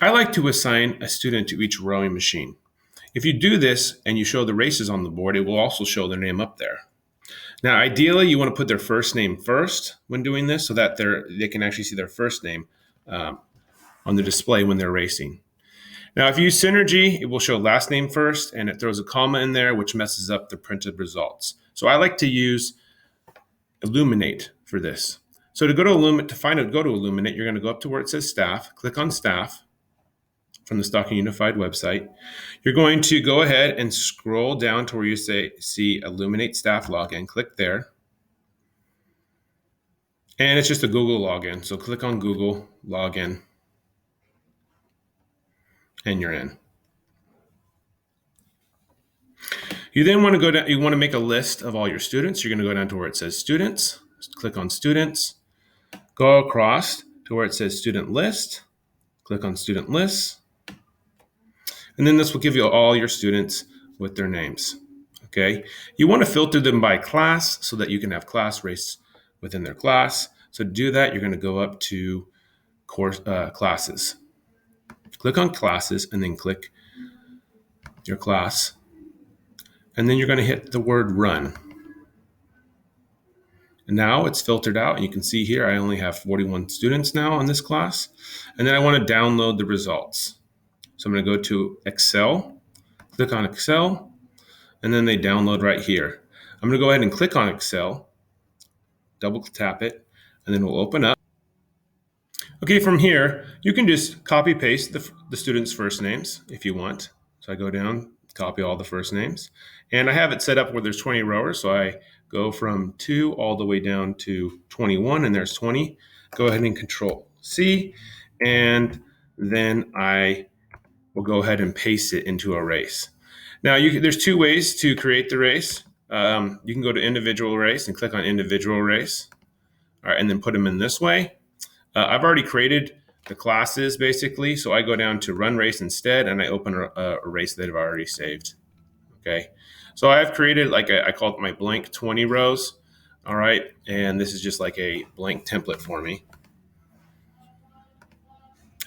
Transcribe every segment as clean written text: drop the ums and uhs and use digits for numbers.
I like to assign a student to each rowing machine. If you do this and you show the races on the board, it will also show their name up there. Now, ideally, you want to put their first name first when doing this so that they can actually see their first name on the display when they're racing. Now, if you use Synergy, it will show last name first, and it throws a comma in there, which messes up the printed results. So I like to use Illuminate for this. So to go to Illuminate, you're going to go up to where it says Staff, click on Staff from the Stocking Unified website. You're going to go ahead and scroll down to where you see Illuminate Staff Login. Click there. And it's just a Google login. So click on Google Login, and you're in. You then want to go down, you want to make a list of all your students. You're going to go down to where it says Students, click on Students, go across to where it says Student List, click on Student Lists, and then this will give you all your students with their names. Okay, you want to filter them by class so that you can have class race within their class. So to do that, you're going to go up to Classes. Click on Classes and then click your class. And then you're going to hit the word Run. And now it's filtered out, and you can see here I only have 41 students now in this class. And then I want to download the results. So I'm going to go to Excel, click on Excel, and then they download right here. I'm going to go ahead and click on Excel, double tap it, and then we'll open up. Okay, from here, you can just copy paste the students' first names if you want. So I go down, copy all the first names, and I have it set up where there's 20 rowers. So I go from 2 all the way down to 21, and there's 20. Go ahead and Control C, and then I will go ahead and paste it into a race. Now, there's 2 ways to create the race. You can go to Individual Race and click on Individual Race, all right, and then put them in this way. I've already created the classes basically, so I go down to Run Race instead, and I open a race that I've already saved. Okay, so I've created I call it my blank 20 rows. All right, and this is just like a blank template for me.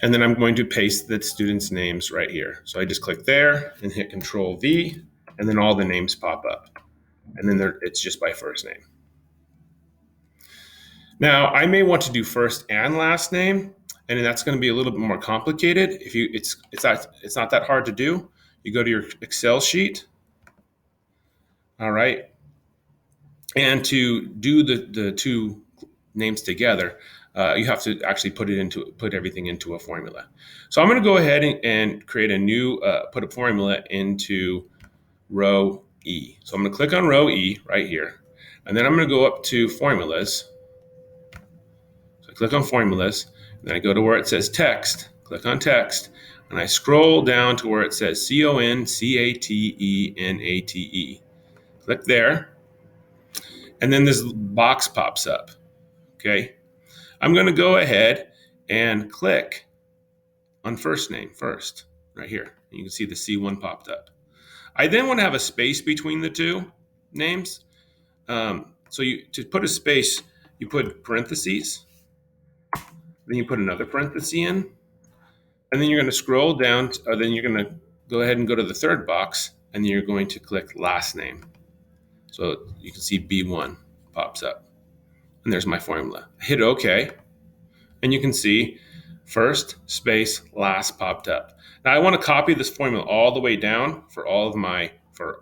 And then I'm going to paste the students' names right here. So I just click there and hit Control V, and then all the names pop up. And then it's just by first name. Now, I may want to do first and last name, and that's going to be a little bit more complicated. It's not that hard to do. You go to your Excel sheet, all right, and to do the 2 names together, you have to actually put everything into a formula. So I'm going to go ahead and create a new put a formula into row E. So I'm going to click on row E right here, and then I'm going to go up to Formulas. Click on Formulas, and then I go to where it says Text, click on Text, and I scroll down to where it says CONCATENATE. Click there, and then this box pops up. Okay, I'm going to go ahead and click on first name first, right here. You can see the C1 popped up. I then want to have a space between the 2 names. So to put a space, you put parentheses. Then you put another parenthesis in, and then you're going to scroll down, or then you're going to go ahead and go to the 3rd box, and then you're going to click last name. So you can see B1 pops up, and there's my formula. Hit OK, and you can see first space last popped up. Now I want to copy this formula all the way down for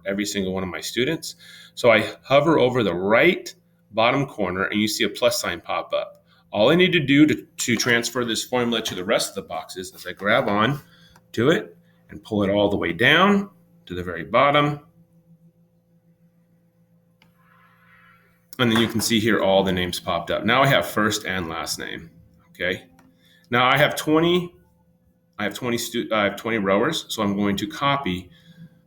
every single one of my students. So I hover over the right bottom corner, and you see a plus sign pop up. All I need to do to transfer this formula to the rest of the boxes is I grab on to it and pull it all the way down to the very bottom. And then you can see here all the names popped up. Now I have first and last name. Okay. Now I have 20 rowers, so I'm going to copy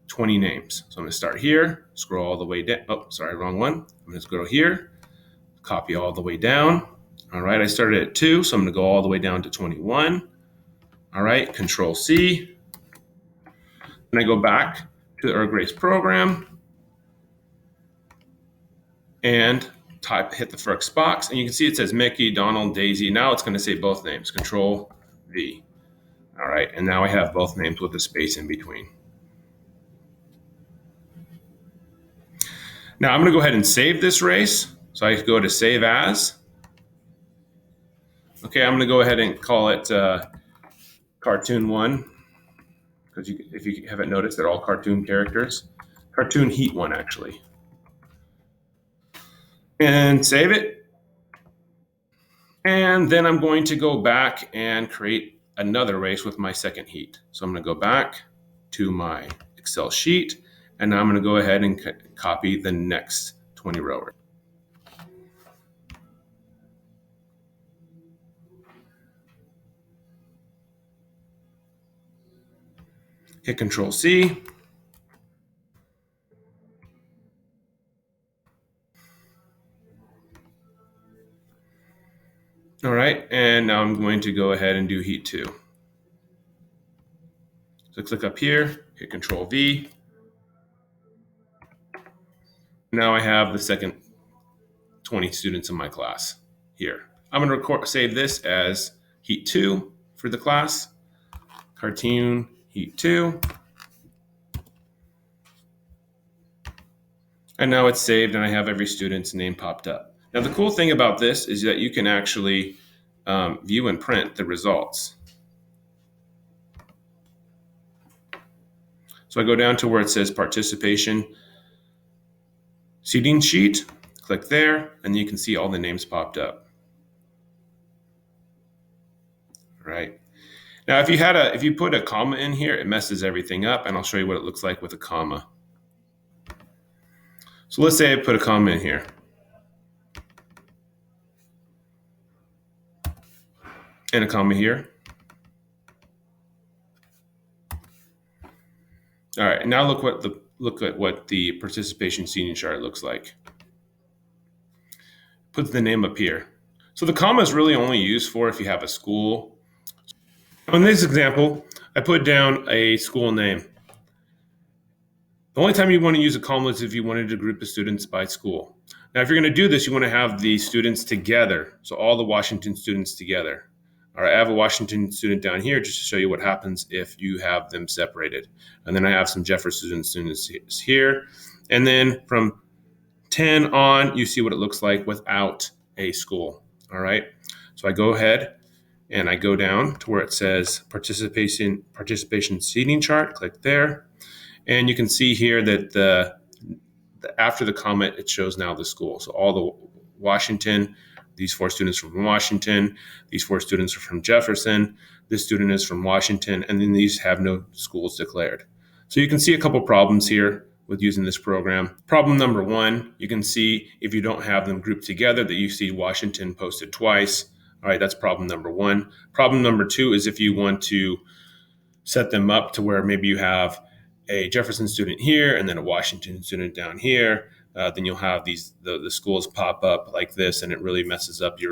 20 names. So I'm going to start here, scroll all the way down. Oh, sorry, wrong one. I'm going to go here, copy all the way down. All right, I started at 2, so I'm going to go all the way down to 21. All right, Control C. And I go back to the ERG Race program and hit the first box, and you can see it says Mickey, Donald, Daisy. Now it's going to say both names, Control V. All right, and now I have both names with a space in between. Now I'm going to go ahead and save this race. So I go to Save As. Okay, I'm going to go ahead and call it Cartoon 1, because if you haven't noticed, they're all cartoon characters. Cartoon Heat 1, actually. And save it. And then I'm going to go back and create another race with my second heat. So I'm going to go back to my Excel sheet, and now I'm going to go ahead and copy the next 20 rowers. Hit Control C. All right, and now I'm going to go ahead and do Heat 2. So click up here, hit Control V. Now I have the second 20 students in my class here. I'm going to save this as Heat 2 for the class, Cartoon Heat 2. And now it's saved and I have every student's name popped up. Now the cool thing about this is that you can actually view and print the results. So I go down to where it says participation seating sheet, click there, and you can see all the names popped up. All right. Now if you put a comma in here, it messes everything up, and I'll show you what it looks like with a comma. So let's say I put a comma in here. And a comma here. All right, now look at what the participation seating chart looks like. Put the name up here. So the comma is really only used for if you have a school. In this example, I put down a school name. The only time you want to use a comma is if you wanted to group the students by school. Now, if you're going to do this, you want to have the students together. So all the Washington students together. All right, I have a Washington student down here just to show you what happens if you have them separated. And then I have some Jefferson students here. And then from 10 on, you see what it looks like without a school. All right, so I go ahead and I go down to where it says participation seating chart, click there. And you can see here that after the comment, it shows now the school. So all the Washington, these 4 students are from Washington, these 4 students are from Jefferson, this student is from Washington, and then these have no schools declared. So you can see a couple problems here with using this program. Problem number 1, you can see if you don't have them grouped together that you see Washington posted twice. All right, that's problem number 1. Problem number 2 is if you want to set them up to where maybe you have a Jefferson student here and then a Washington student down here, then you'll have the schools pop up like this, and it really messes up your